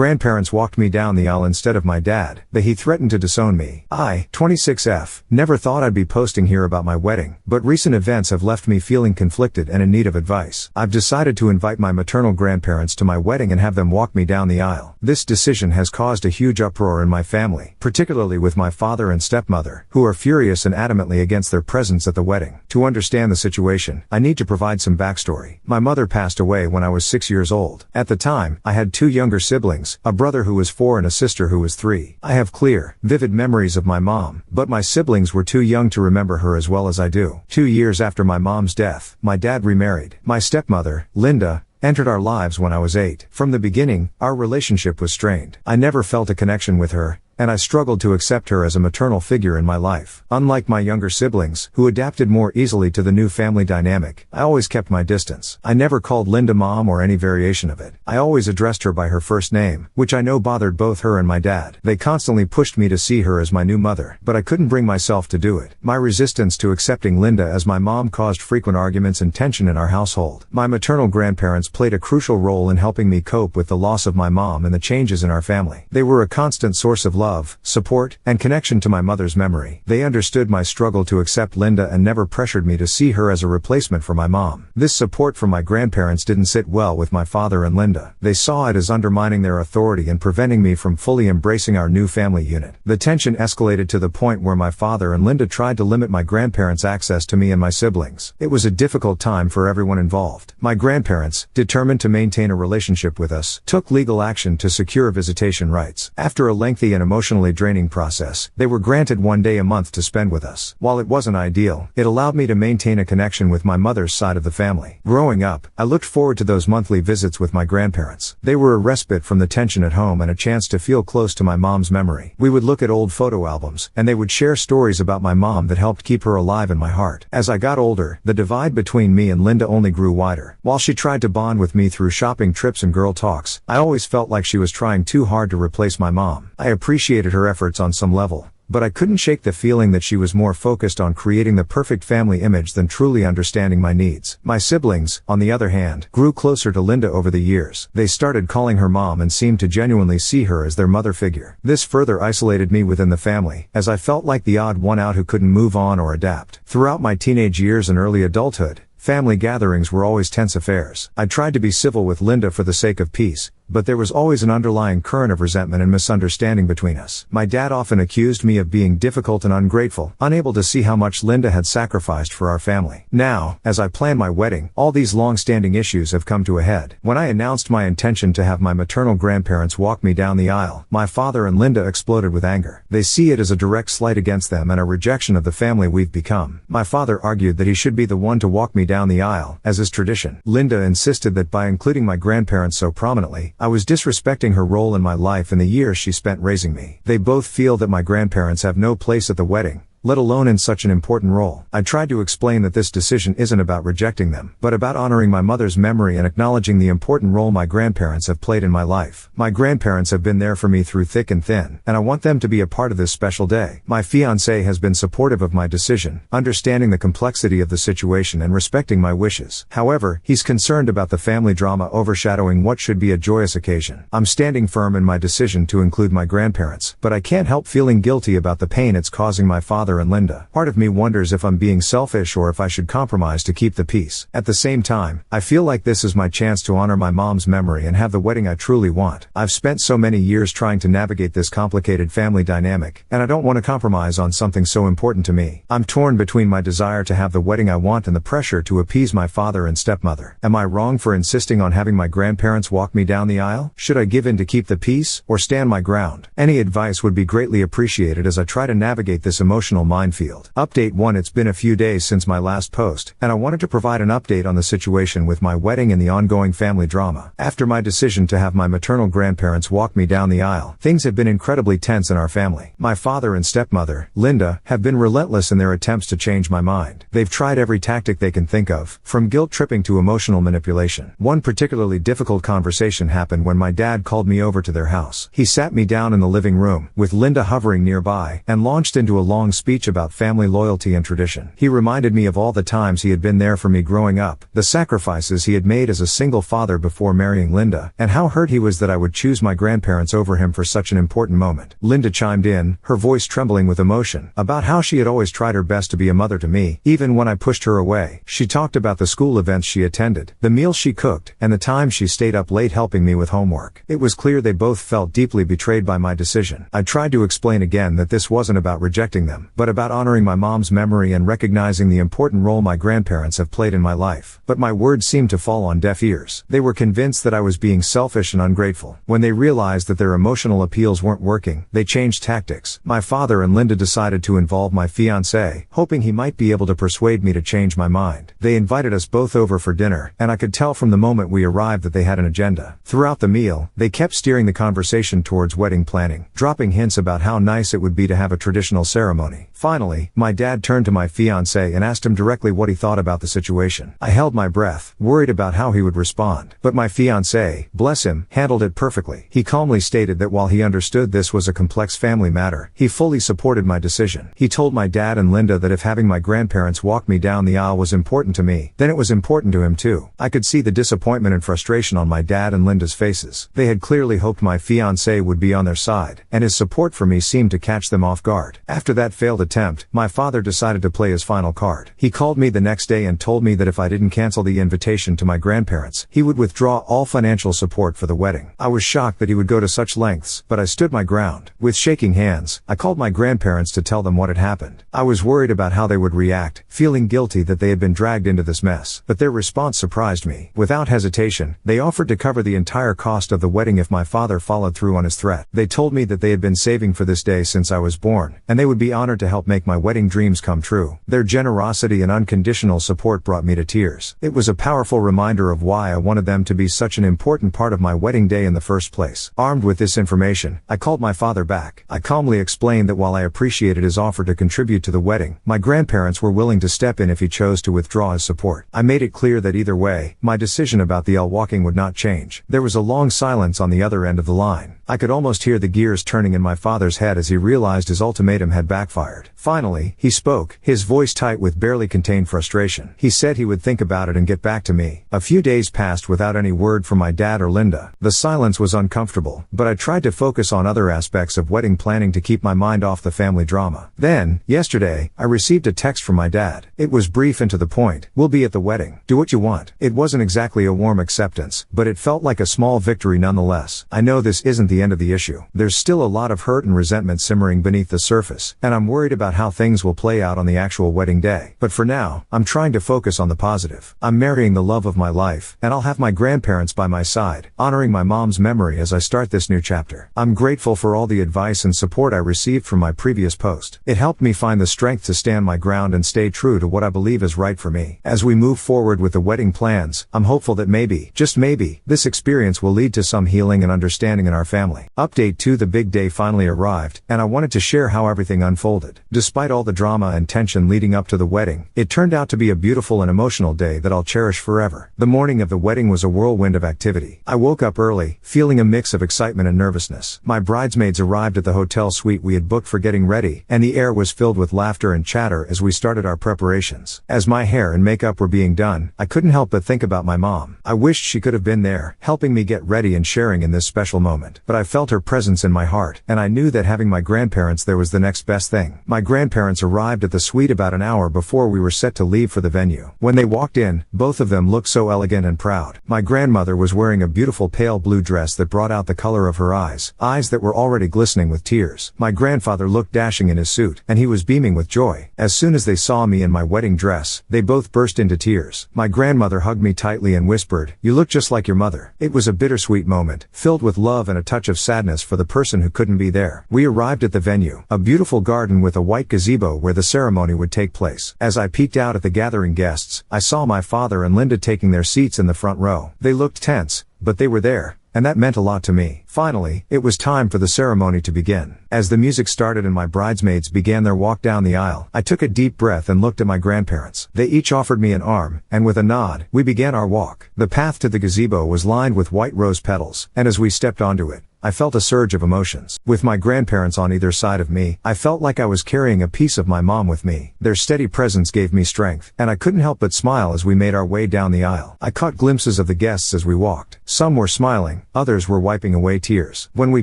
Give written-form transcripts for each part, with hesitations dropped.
grandparents walked me down the aisle instead of my dad, but he threatened to disown me. I, 26F, never thought I'd be posting here about my wedding, but recent events have left me feeling conflicted and in need of advice. I've decided to invite my maternal grandparents to my wedding and have them walk me down the aisle. This decision has caused a huge uproar in my family, particularly with my father and stepmother, who are furious and adamantly against their presence at the wedding. To understand the situation, I need to provide some backstory. My mother passed away when I was 6 years old. At the time, I had 2 younger siblings, a brother who was 4 and a sister who was 3. I have clear, vivid memories of my mom, but my siblings were too young to remember her as well as I do. 2 years after my mom's death, my dad remarried. My stepmother, Linda, entered our lives when I was 8. From the beginning, our relationship was strained. I never felt a connection with her, and I struggled to accept her as a maternal figure in my life. Unlike my younger siblings, who adapted more easily to the new family dynamic, I always kept my distance. I never called Linda mom or any variation of it. I always addressed her by her first name, which I know bothered both her and my dad. They constantly pushed me to see her as my new mother, but I couldn't bring myself to do it. My resistance to accepting Linda as my mom caused frequent arguments and tension in our household. My maternal grandparents played a crucial role in helping me cope with the loss of my mom and the changes in our family. They were a constant source of love, support, and connection to my mother's memory. They understood my struggle to accept Linda and never pressured me to see her as a replacement for my mom. This support from my grandparents didn't sit well with my father and Linda. They saw it as undermining their authority and preventing me from fully embracing our new family unit. The tension escalated to the point where my father and Linda tried to limit my grandparents' access to me and my siblings. It was a difficult time for everyone involved. My grandparents, determined to maintain a relationship with us, took legal action to secure visitation rights. After a lengthy and emotionally draining process, they were granted 1 day a month to spend with us. While it wasn't ideal, it allowed me to maintain a connection with my mother's side of the family. Growing up, I looked forward to those monthly visits with my grandparents. They were a respite from the tension at home and a chance to feel close to my mom's memory. We would look at old photo albums, and they would share stories about my mom that helped keep her alive in my heart. As I got older, the divide between me and Linda only grew wider. While she tried to bond with me through shopping trips and girl talks, I always felt like she was trying too hard to replace my mom. I appreciated her efforts on some level, but I couldn't shake the feeling that she was more focused on creating the perfect family image than truly understanding my needs. My siblings, on the other hand, grew closer to Linda over the years. They started calling her mom and seemed to genuinely see her as their mother figure. This further isolated me within the family, as I felt like the odd one out who couldn't move on or adapt. Throughout my teenage years and early adulthood, family gatherings were always tense affairs. I tried to be civil with Linda for the sake of peace, but there was always an underlying current of resentment and misunderstanding between us. My dad often accused me of being difficult and ungrateful, unable to see how much Linda had sacrificed for our family. Now, as I plan my wedding, all these long-standing issues have come to a head. When I announced my intention to have my maternal grandparents walk me down the aisle, my father and Linda exploded with anger. They see it as a direct slight against them and a rejection of the family we've become. My father argued that he should be the one to walk me down the aisle, as is tradition. Linda insisted that by including my grandparents so prominently, I was disrespecting her role in my life and the years she spent raising me. They both feel that my grandparents have no place at the wedding, let alone in such an important role. I tried to explain that this decision isn't about rejecting them, but about honoring my mother's memory and acknowledging the important role my grandparents have played in my life. My grandparents have been there for me through thick and thin, and I want them to be a part of this special day. My fiancé has been supportive of my decision, understanding the complexity of the situation and respecting my wishes. However, he's concerned about the family drama overshadowing what should be a joyous occasion. I'm standing firm in my decision to include my grandparents, but I can't help feeling guilty about the pain it's causing my father and Linda. Part of me wonders if I'm being selfish or if I should compromise to keep the peace. At the same time, I feel like this is my chance to honor my mom's memory and have the wedding I truly want. I've spent so many years trying to navigate this complicated family dynamic, and I don't want to compromise on something so important to me. I'm torn between my desire to have the wedding I want and the pressure to appease my father and stepmother. Am I wrong for insisting on having my grandparents walk me down the aisle? Should I give in to keep the peace, or stand my ground? Any advice would be greatly appreciated as I try to navigate this emotional minefield. Update 1: It's been a few days since my last post, and I wanted to provide an update on the situation with my wedding and the ongoing family drama. After my decision to have my maternal grandparents walk me down the aisle, things have been incredibly tense in our family. My father and stepmother, Linda, have been relentless in their attempts to change my mind. They've tried every tactic they can think of, from guilt tripping to emotional manipulation. One particularly difficult conversation happened when my dad called me over to their house. He sat me down in the living room, with Linda hovering nearby, and launched into a long speech speech about family loyalty and tradition. He reminded me of all the times he had been there for me growing up, the sacrifices he had made as a single father before marrying Linda, and how hurt he was that I would choose my grandparents over him for such an important moment. Linda chimed in, her voice trembling with emotion, about how she had always tried her best to be a mother to me, even when I pushed her away. She talked about the school events she attended, the meals she cooked, and the times she stayed up late helping me with homework. It was clear they both felt deeply betrayed by my decision. I tried to explain again that this wasn't about rejecting them, but about honoring my mom's memory and recognizing the important role my grandparents have played in my life. But my words seemed to fall on deaf ears. They were convinced that I was being selfish and ungrateful. When they realized that their emotional appeals weren't working, they changed tactics. My father and Linda decided to involve my fiancé, hoping he might be able to persuade me to change my mind. They invited us both over for dinner, and I could tell from the moment we arrived that they had an agenda. Throughout the meal, they kept steering the conversation towards wedding planning, dropping hints about how nice it would be to have a traditional ceremony. Finally, my dad turned to my fiancé and asked him directly what he thought about the situation. I held my breath, worried about how he would respond. But my fiancé, bless him, handled it perfectly. He calmly stated that while he understood this was a complex family matter, he fully supported my decision. He told my dad and Linda that if having my grandparents walk me down the aisle was important to me, then it was important to him too. I could see the disappointment and frustration on my dad and Linda's faces. They had clearly hoped my fiancé would be on their side, and his support for me seemed to catch them off guard. After that failed attempt, my father decided to play his final card. He called me the next day and told me that if I didn't cancel the invitation to my grandparents, he would withdraw all financial support for the wedding. I was shocked that he would go to such lengths, but I stood my ground. With shaking hands, I called my grandparents to tell them what had happened. I was worried about how they would react, feeling guilty that they had been dragged into this mess. But their response surprised me. Without hesitation, they offered to cover the entire cost of the wedding if my father followed through on his threat. They told me that they had been saving for this day since I was born, and they would be honored to help make my wedding dreams come true. Their generosity and unconditional support brought me to tears. It was a powerful reminder of why I wanted them to be such an important part of my wedding day in the first place. Armed with this information, I called my father back. I calmly explained that while I appreciated his offer to contribute to the wedding, my grandparents were willing to step in if he chose to withdraw his support. I made it clear that either way, my decision about the aisle walking would not change. There was a long silence on the other end of the line. I could almost hear the gears turning in my father's head as he realized his ultimatum had backfired. Finally, he spoke, his voice tight with barely contained frustration. He said he would think about it and get back to me. A few days passed without any word from my dad or Linda. The silence was uncomfortable, but I tried to focus on other aspects of wedding planning to keep my mind off the family drama. Then, yesterday, I received a text from my dad. It was brief and to the point. "We'll be at the wedding. Do what you want." It wasn't exactly a warm acceptance, but it felt like a small victory nonetheless. I know this isn't the end of the issue. There's still a lot of hurt and resentment simmering beneath the surface, and I'm worried about how things will play out on the actual wedding day. But for now, I'm trying to focus on the positive. I'm marrying the love of my life, and I'll have my grandparents by my side, honoring my mom's memory as I start this new chapter. I'm grateful for all the advice and support I received from my previous post. It helped me find the strength to stand my ground and stay true to what I believe is right for me. As we move forward with the wedding plans, I'm hopeful that maybe, just maybe, this experience will lead to some healing and understanding in our family. Update 2: the big day finally arrived, and I wanted to share how everything unfolded. Despite all the drama and tension leading up to the wedding, it turned out to be a beautiful and emotional day that I'll cherish forever. The morning of the wedding was a whirlwind of activity. I woke up early, feeling a mix of excitement and nervousness. My bridesmaids arrived at the hotel suite we had booked for getting ready, and the air was filled with laughter and chatter as we started our preparations. As my hair and makeup were being done, I couldn't help but think about my mom. I wished she could have been there, helping me get ready and sharing in this special moment. But I felt her presence in my heart, and I knew that having my grandparents there was the next best thing. My grandparents arrived at the suite about an hour before we were set to leave for the venue. When they walked in, both of them looked so elegant and proud. My grandmother was wearing a beautiful pale blue dress that brought out the color of her eyes that were already glistening with tears. My grandfather looked dashing in his suit, and he was beaming with joy. As soon as they saw me in my wedding dress, they both burst into tears. My grandmother hugged me tightly and whispered, "You look just like your mother." It was a bittersweet moment, filled with love and a touch of sadness for the person who couldn't be there. We arrived at the venue, a beautiful garden with a white gazebo where the ceremony would take place. As I peeked out at the gathering guests, I saw my father and Linda taking their seats in the front row. They looked tense, but they were there, and that meant a lot to me. Finally, it was time for the ceremony to begin. As the music started and my bridesmaids began their walk down the aisle, I took a deep breath and looked at my grandparents. They each offered me an arm, and with a nod, we began our walk. The path to the gazebo was lined with white rose petals, and as we stepped onto it, I felt a surge of emotions. With my grandparents on either side of me, I felt like I was carrying a piece of my mom with me. Their steady presence gave me strength, and I couldn't help but smile as we made our way down the aisle. I caught glimpses of the guests as we walked. Some were smiling, others were wiping away tears. When we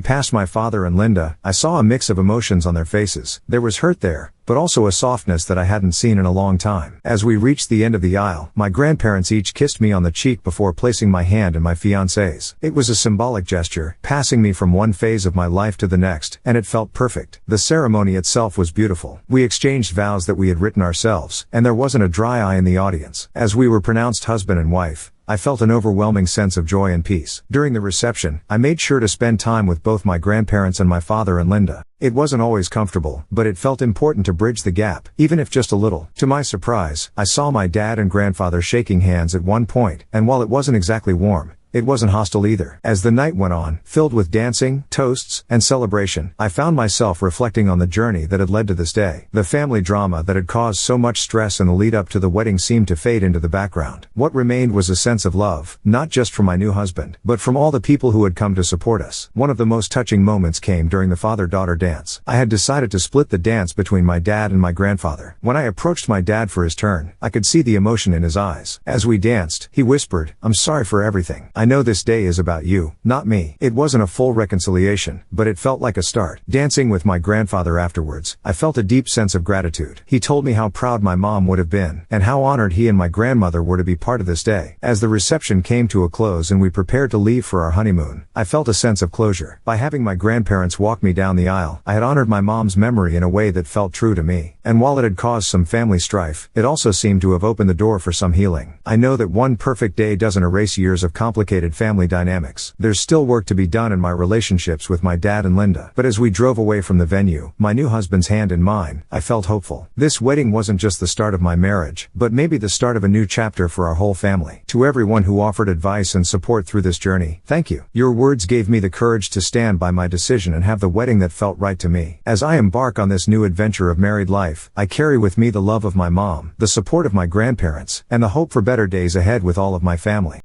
passed my father and Linda, I saw a mix of emotions on their faces. There was hurt there, but also a softness that I hadn't seen in a long time. As we reached the end of the aisle, my grandparents each kissed me on the cheek before placing my hand in my fiancé's. It was a symbolic gesture, passing me from one phase of my life to the next, and it felt perfect. The ceremony itself was beautiful. We exchanged vows that we had written ourselves, and there wasn't a dry eye in the audience. As we were pronounced husband and wife, I felt an overwhelming sense of joy and peace. During the reception, I made sure to spend time with both my grandparents and my father and Linda. It wasn't always comfortable, but it felt important to bridge the gap, even if just a little. To my surprise, I saw my dad and grandfather shaking hands at one point, and while it wasn't exactly warm, it wasn't hostile either. As the night went on, filled with dancing, toasts, and celebration, I found myself reflecting on the journey that had led to this day. The family drama that had caused so much stress in the lead up to the wedding seemed to fade into the background. What remained was a sense of love, not just from my new husband, but from all the people who had come to support us. One of the most touching moments came during the father-daughter dance. I had decided to split the dance between my dad and my grandfather. When I approached my dad for his turn, I could see the emotion in his eyes. As we danced, he whispered, "I'm sorry for everything. I know this day is about you, not me." It wasn't a full reconciliation, but it felt like a start. Dancing with my grandfather afterwards, I felt a deep sense of gratitude. He told me how proud my mom would have been, and how honored he and my grandmother were to be part of this day. As the reception came to a close and we prepared to leave for our honeymoon, I felt a sense of closure. By having my grandparents walk me down the aisle, I had honored my mom's memory in a way that felt true to me. And while it had caused some family strife, it also seemed to have opened the door for some healing. I know that one perfect day doesn't erase years of complicated family dynamics. There's still work to be done in my relationships with my dad and Linda. But as we drove away from the venue, my new husband's hand in mine, I felt hopeful. This wedding wasn't just the start of my marriage, but maybe the start of a new chapter for our whole family. To everyone who offered advice and support through this journey, thank you. Your words gave me the courage to stand by my decision and have the wedding that felt right to me. As I embark on this new adventure of married life, I carry with me the love of my mom, the support of my grandparents, and the hope for better days ahead with all of my family.